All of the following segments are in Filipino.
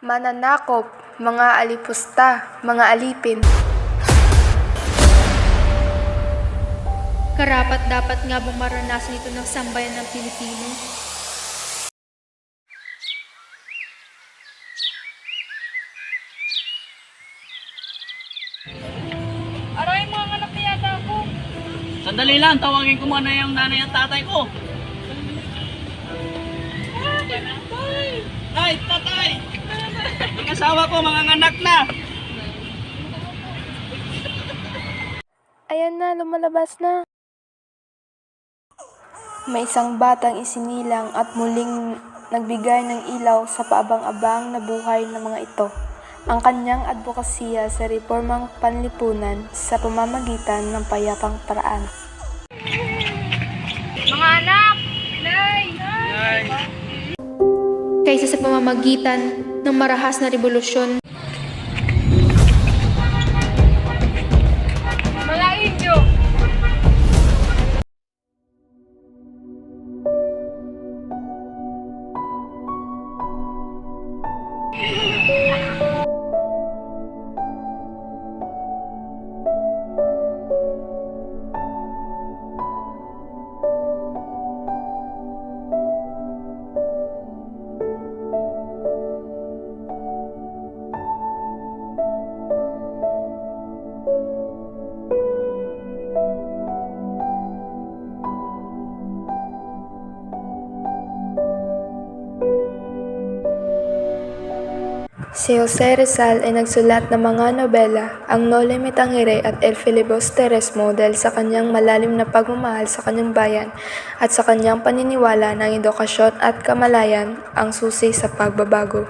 Mananakop, mga alipusta, mga alipin. Karapat-dapat nga bang maranasan ito ng sambayan ng Pilipino? Aray, mga anak na yata ako. Sandali lang, tawagin ko muna yung nanay at tatay ko. Ay, tatay! Ang asawa ko, mga anak na! Ayan na, lumalabas na. May isang batang isinilang at muling nagbigay ng ilaw sa paabang-abang na buhay ng mga ito. Ang kanyang advokasya sa reformang panlipunan sa pamamagitan ng payapang paraan. Mga anak! Nay! Kaysa sa pamamagitan ng marahas na revolusyon, Mga Indio! Si Jose Rizal ay nagsulat ng mga nobela, ang Noli Me Tangere at El Filibusterismo dahil sa kanyang malalim na pagmamahal sa kanyang bayan at sa kanyang paniniwala na ang edukasyon at kamalayan ang susi sa pagbabago.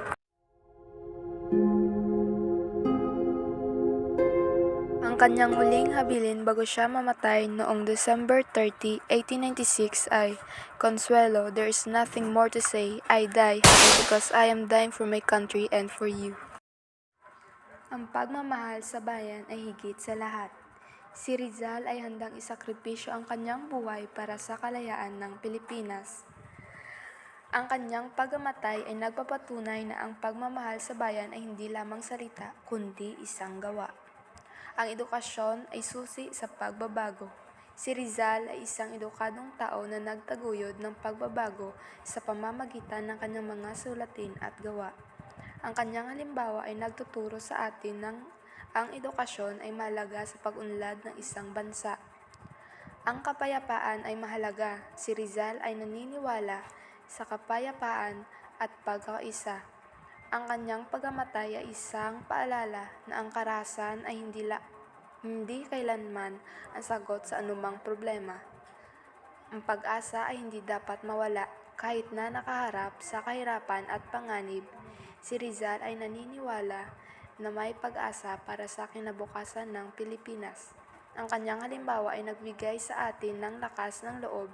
Ang kanyang huling habilin bago siya mamatay noong December 30, 1896 ay, "Consuelo, there is nothing more to say. I die happy because I am dying for my country and for you." Ang pagmamahal sa bayan ay higit sa lahat. Si Rizal ay handang isakripisyo ang kanyang buhay para sa kalayaan ng Pilipinas. Ang kanyang pagkamatay ay nagpapatunay na ang pagmamahal sa bayan ay hindi lamang salita, kundi isang gawa. Ang edukasyon ay susi sa pagbabago. Si Rizal ay isang edukadong tao na nagtaguyod ng pagbabago sa pamamagitan ng kanyang mga sulatin at gawa. Ang kanyang halimbawa ay nagtuturo sa atin ng ang edukasyon ay mahalaga sa pag-unlad ng isang bansa. Ang kapayapaan ay mahalaga. Si Rizal ay naniniwala sa kapayapaan at pagkakaisa. Ang kanyang pagkamatay ay isang paalala na ang karahasan ay hindi kailanman ang sagot sa anumang problema. Ang pag-asa ay hindi dapat mawala kahit na nakaharap sa kahirapan at panganib. Si Rizal ay naniniwala na may pag-asa para sa kinabukasan ng Pilipinas. Ang kanyang halimbawa ay nagbigay sa atin ng lakas ng loob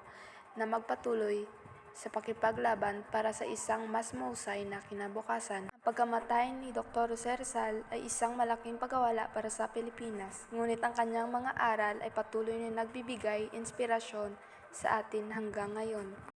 na magpatuloy sa pakipaglaban para sa isang mas mahusay na kinabukasan. Ang pagkamatay ni Dr. Jose Rizal ay isang malaking pagkawala para sa Pilipinas, ngunit ang kanyang mga aral ay patuloy na nagbibigay inspirasyon sa atin hanggang ngayon.